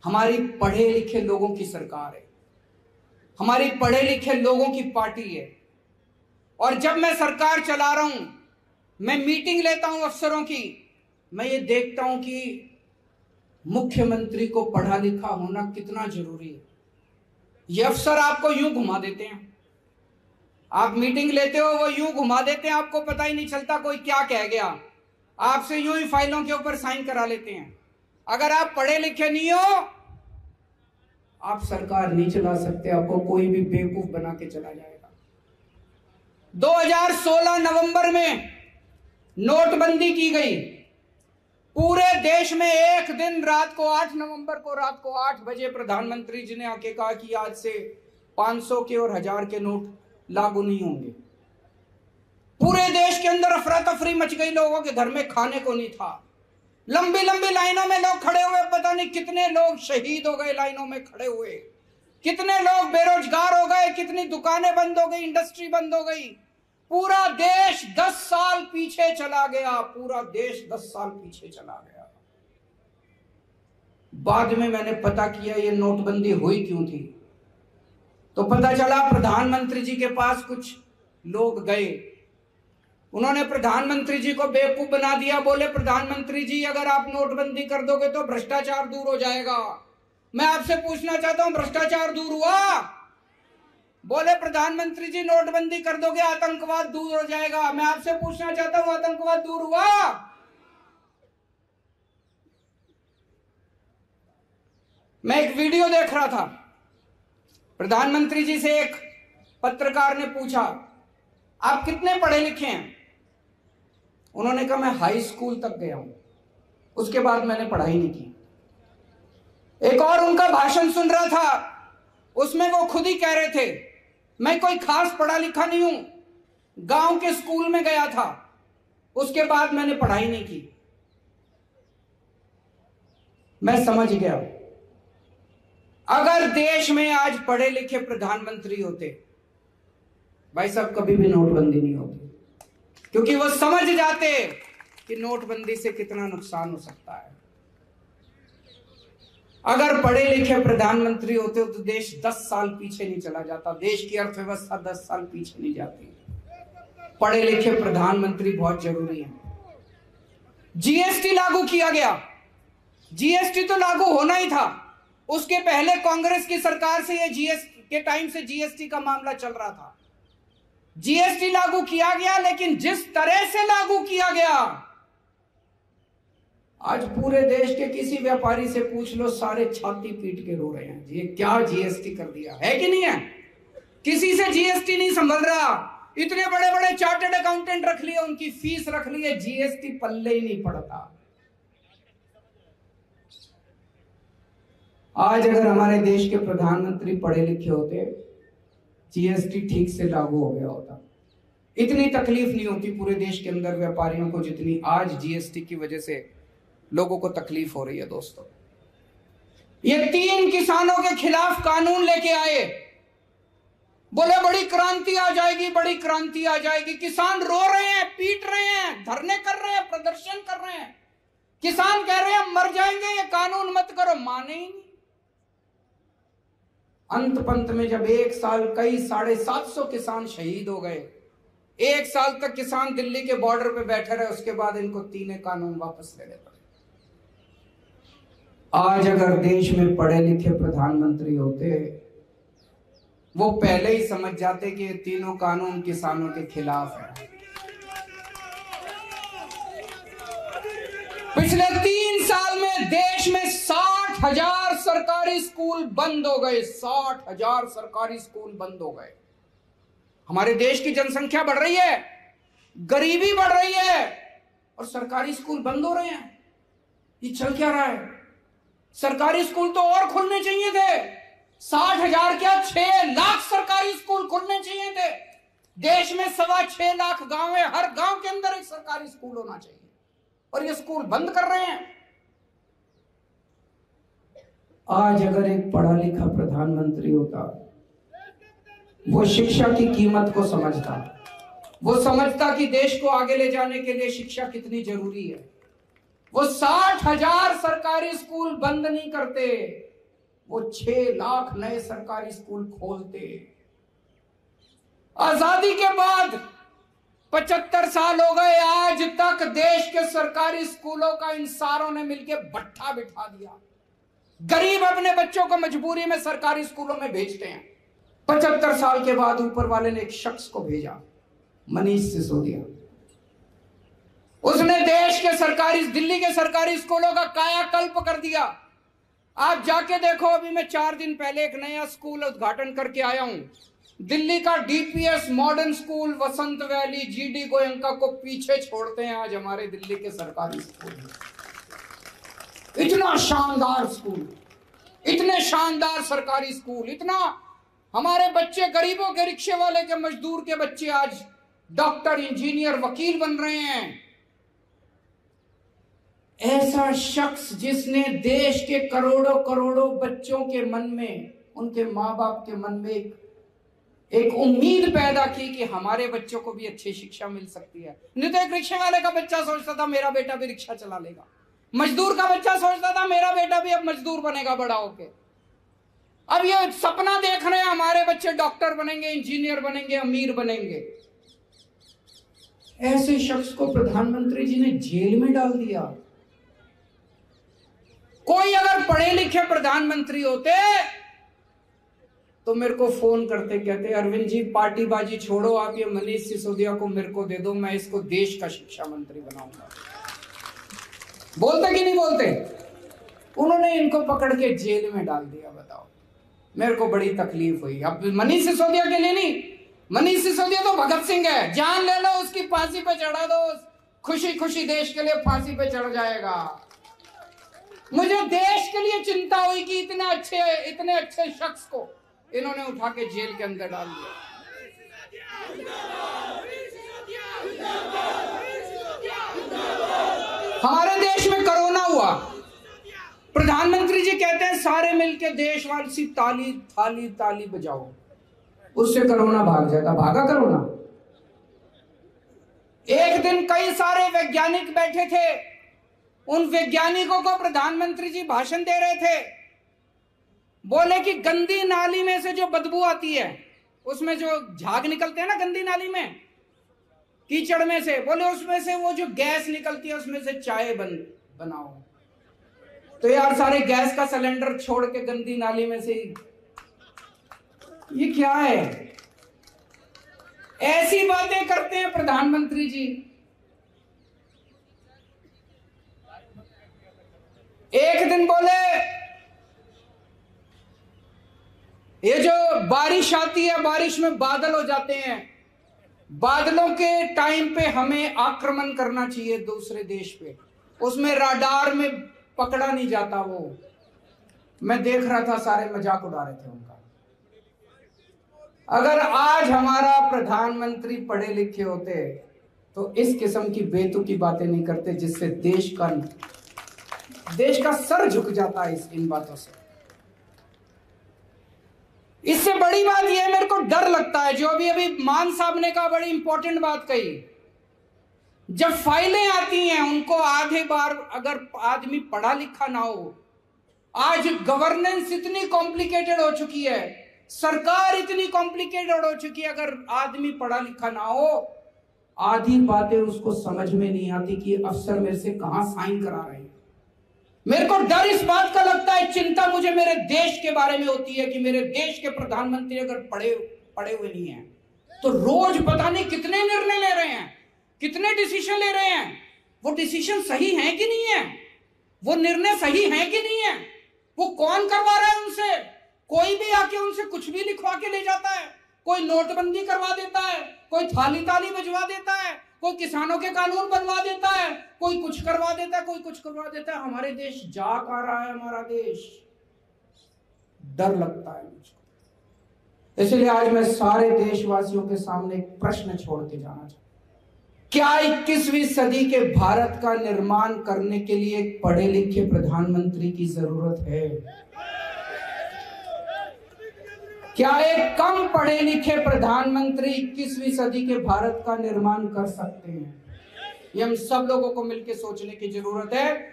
हमारी पढ़े लिखे लोगों की सरकार है, हमारी पढ़े लिखे लोगों की पार्टी है। और जब मैं सरकार चला रहा हूं, मैं मीटिंग लेता हूं अफसरों की, मैं ये देखता हूं कि मुख्यमंत्री को पढ़ा लिखा होना कितना जरूरी है। ये अफसर आपको यूं घुमा देते हैं, आप मीटिंग लेते हो वो यूं घुमा देते हैं, आपको पता ही नहीं चलता कोई क्या कह गया, आपसे यूं ही फाइलों के ऊपर साइन करा लेते हैं। अगर आप पढ़े लिखे नहीं हो, आप सरकार नहीं चला सकते, आपको कोई भी बेवकूफ बना के चला जाएगा। 2016 नवंबर में नोटबंदी की गई, पूरे देश में एक दिन रात को 8 नवंबर को रात को 8 बजे प्रधानमंत्री जी ने आके कहा कि आज से 500 के और 1000 के नोट लागू नहीं होंगे। पूरे देश के अंदर अफरा तफरी मच गई, लोगों के घर में खाने को नहीं था, लंबी लंबी लाइनों में लोग खड़े हुए, पता नहीं कितने लोग शहीद हो गए लाइनों में खड़े हुए, कितने लोग बेरोजगार हो गए, कितनी दुकानें बंद हो गई, इंडस्ट्री बंद हो गई। पूरा देश 10 साल पीछे चला गया, पूरा देश 10 साल पीछे चला गया। बाद में मैंने पता किया ये नोटबंदी हुई क्यों थी, तो पता चला प्रधानमंत्री जी के पास कुछ लोग गए, उन्होंने प्रधानमंत्री जी को बेवकूफ बना दिया। बोले प्रधानमंत्री जी अगर आप नोटबंदी कर दोगे तो भ्रष्टाचार दूर हो जाएगा। मैं आपसे पूछना चाहता हूं भ्रष्टाचार दूर हुआ? बोले प्रधानमंत्री जी नोटबंदी कर दोगे आतंकवाद दूर हो जाएगा। मैं आपसे पूछना चाहता हूं आतंकवाद दूर हुआ? मैं एक वीडियो देख रहा था, प्रधानमंत्री जी से एक पत्रकार ने पूछा आप कितने पढ़े लिखे हैं? उन्होंने कहा मैं हाई स्कूल तक गया हूं, उसके बाद मैंने पढ़ाई नहीं की। एक और उनका भाषण सुन रहा था, उसमें वो खुद ही कह रहे थे मैं कोई खास पढ़ा लिखा नहीं हूं, गांव के स्कूल में गया था, उसके बाद मैंने पढ़ाई नहीं की। मैं समझ गया, अगर देश में आज पढ़े लिखे प्रधानमंत्री होते, भाई साहब कभी भी नोटबंदी नहीं होती, क्योंकि वो समझ जाते कि नोटबंदी से कितना नुकसान हो सकता है। अगर पढ़े लिखे प्रधानमंत्री होते तो देश 10 साल पीछे नहीं चला जाता, देश की अर्थव्यवस्था 10 साल पीछे नहीं जाती। पढ़े लिखे प्रधानमंत्री बहुत जरूरी है। जीएसटी लागू किया गया, जीएसटी तो लागू होना ही था, उसके पहले कांग्रेस की सरकार से ये जीएसटी के टाइम से जीएसटी का मामला चल रहा था। जीएसटी लागू किया गया, लेकिन जिस तरह से लागू किया गया, आज पूरे देश के किसी व्यापारी से पूछ लो, सारे छाती पीट के रो रहे हैं ये क्या जीएसटी कर दिया है कि नहीं है। किसी से जीएसटी नहीं संभल रहा, इतने बड़े बड़े चार्टर्ड अकाउंटेंट रख लिए, उनकी फीस रख ली है, जीएसटी पल्ले ही नहीं पड़ता। आज अगर हमारे देश के प्रधानमंत्री पढ़े लिखे होते, जीएसटी ठीक से लागू हो गया होता, इतनी तकलीफ नहीं होती पूरे देश के अंदर व्यापारियों को जितनी आज जीएसटी की वजह से लोगों को तकलीफ हो रही है। दोस्तों, ये 3 किसानों के खिलाफ कानून लेके आए, बोले बड़ी क्रांति आ जाएगी, बड़ी क्रांति आ जाएगी। किसान रो रहे हैं, पीट रहे हैं, धरने कर रहे हैं, प्रदर्शन कर रहे हैं, किसान कह रहे हैं मर जाएंगे, ये कानून मत करो, माने ही नहीं। अंत पंत में जब 1 साल कई 750 किसान शहीद हो गए, 1 साल तक किसान दिल्ली के बॉर्डर पे बैठे रहे, उसके बाद इनको 3 कानून वापस लेने पड़े। आज अगर देश में पढ़े लिखे प्रधानमंत्री होते, वो पहले ही समझ जाते कि ये 3 कानून किसानों के खिलाफ है। पिछले 3 साल में देश में 60,000 सरकारी स्कूल बंद हो गए, 60,000 सरकारी स्कूल बंद हो गए। हमारे देश की जनसंख्या बढ़ रही है, गरीबी बढ़ रही है, और सरकारी स्कूल बंद हो रहे हैं। ये चल क्या रहा है? सरकारी स्कूल तो और खुलने चाहिए थे, 60,000 क्या 6 लाख सरकारी स्कूल खुलने चाहिए थे। देश में 6.25 लाख गांव है, हर गांव के अंदर एक सरकारी स्कूल होना चाहिए, और ये स्कूल बंद कर रहे हैं। आज अगर एक पढ़ा लिखा प्रधानमंत्री होता, वो शिक्षा की कीमत को समझता, वो समझता कि देश को आगे ले जाने के लिए शिक्षा कितनी जरूरी है, वो 60,000 सरकारी स्कूल बंद नहीं करते, वो 6 लाख नए सरकारी स्कूल खोलते। आजादी के बाद 75 साल हो गए, आज तक देश के सरकारी स्कूलों का इन सारों ने मिलकर भट्ठा बिठा दिया। गरीब अपने बच्चों को मजबूरी में सरकारी स्कूलों में भेजते हैं। 75 साल के बाद ऊपर वाले ने एक शख्स को भेजा, मनीष सिसोदिया। उसने देश के सरकारी, दिल्ली के सरकारी स्कूलों का कायाकल्प कर दिया। आप जाके देखो, अभी मैं 4 दिन पहले एक नया स्कूल उद्घाटन करके आया हूं, दिल्ली का डीपीएस मॉडर्न स्कूल वसंत वैली, जीडी गोयंका को पीछे छोड़ते हैं आज हमारे दिल्ली के सरकारी स्कूल। इतना शानदार स्कूल, इतने शानदार सरकारी स्कूल, इतना हमारे बच्चे, गरीबों के, रिक्शे वाले के, मजदूर के बच्चे आज डॉक्टर, इंजीनियर, वकील बन रहे हैं। ऐसा शख्स जिसने देश के करोड़ों करोड़ों बच्चों के मन में, उनके माँ बाप के मन में एक उम्मीद पैदा की कि हमारे बच्चों को भी अच्छी शिक्षा मिल सकती है। नहीं तो एक रिक्शे वाले का बच्चा सोचता था मेरा बेटा भी रिक्शा चला लेगा, मजदूर का बच्चा सोचता था मेरा बेटा भी अब मजदूर बनेगा बड़ा होके। अब ये सपना देख रहे हैं हमारे बच्चे डॉक्टर बनेंगे, इंजीनियर बनेंगे, अमीर बनेंगे। ऐसे शख्स को प्रधानमंत्री जी ने जेल में डाल दिया। कोई अगर पढ़े लिखे प्रधानमंत्री होते तो मेरे को फोन करते, कहते अरविंद जी पार्टीबाजी छोड़ो, आप ये मनीष सिसोदिया को मेरे को दे दो, मैं इसको देश का शिक्षा मंत्री बनाऊंगा। बोलते कि नहीं बोलते? उन्होंने इनको पकड़ के जेल में डाल दिया। बताओ, मेरे को बड़ी तकलीफ हुई। अब मनीष सिसोदिया के लिए नहीं, मनीष सिसोदिया तो भगत सिंह है, जान ले लो उसकी, फांसी पे चढ़ा दो, खुशी खुशी देश के लिए फांसी पे चढ़ जाएगा। मुझे देश के लिए चिंता हुई कि इतने अच्छे शख्स को इन्होंने उठा के जेल के अंदर डाल दिया। हमारे देश में कोरोना हुआ, प्रधानमंत्री जी कहते हैं सारे मिलके देशवासी ताली ताली ताली बजाओ, उससे कोरोना भाग जाएगा। भागा कोरोना? एक दिन कई सारे वैज्ञानिक बैठे थे, उन वैज्ञानिकों को प्रधानमंत्री जी भाषण दे रहे थे। बोले कि गंदी नाली में से जो बदबू आती है, उसमें जो झाग निकलते हैं ना गंदी नाली में, कीचड़ में से, बोले उसमें से वो जो गैस निकलती है उसमें से चाय बनाओ। तो यार सारे गैस का सिलेंडर छोड़ के गंदी नाली में से, ये क्या है? ऐसी बातें करते हैं प्रधानमंत्री जी। एक दिन बोले ये जो बारिश आती है, बारिश में बादल हो जाते हैं, बादलों के टाइम पे हमें आक्रमण करना चाहिए दूसरे देश पे, उसमें राडार में पकड़ा नहीं जाता। वो मैं देख रहा था, सारे मजाक उड़ा रहे थे उनका। अगर आज हमारा प्रधानमंत्री पढ़े लिखे होते तो इस किस्म की बेतुकी बातें नहीं करते जिससे देश का सर झुक जाता है इन बातों से। इससे बड़ी बात यह मेरे को डर लगता है, जो अभी मान साहब ने कहा, बड़ी इंपॉर्टेंट बात कही। जब फाइलें आती हैं उनको आधे बार अगर आदमी पढ़ा लिखा ना हो, आज गवर्नेंस इतनी कॉम्प्लिकेटेड हो चुकी है, सरकार इतनी कॉम्प्लिकेटेड हो चुकी है, अगर आदमी पढ़ा लिखा ना हो, आधी बातें उसको समझ में नहीं आती कि अफसर मेरे से कहां साइन करा रहे हैं। मेरे को डर इस बात का लगता है, चिंता मुझे मेरे देश के बारे में होती है कि मेरे देश के प्रधानमंत्री अगर पढ़े हुए नहीं हैं तो रोज पता नहीं कितने निर्णय ले रहे हैं, कितने डिसीजन ले रहे हैं। वो डिसीजन सही है कि नहीं है, वो निर्णय सही है कि नहीं है, वो कौन करवा रहा है उनसे? कोई भी आके उनसे कुछ भी लिखवा के ले जाता है, कोई नोटबंदी करवा देता है, कोई थाली ताली बजवा देता है, कोई किसानों के कानून बनवा देता है, कोई कुछ करवा देता है, कोई कुछ करवा देता है। हमारे देश जा कर रहा है, हमारा देश। डर लगता है मुझको। इसलिए आज मैं सारे देशवासियों के सामने एक प्रश्न छोड़ के जाना चाहता हूं। क्या 21वीं सदी के भारत का निर्माण करने के लिए एक पढ़े लिखे प्रधानमंत्री की जरूरत है? क्या एक कम पढ़े लिखे प्रधानमंत्री 21वीं सदी के भारत का निर्माण कर सकते हैं? ये हम सब लोगों को मिलकर सोचने की जरूरत है।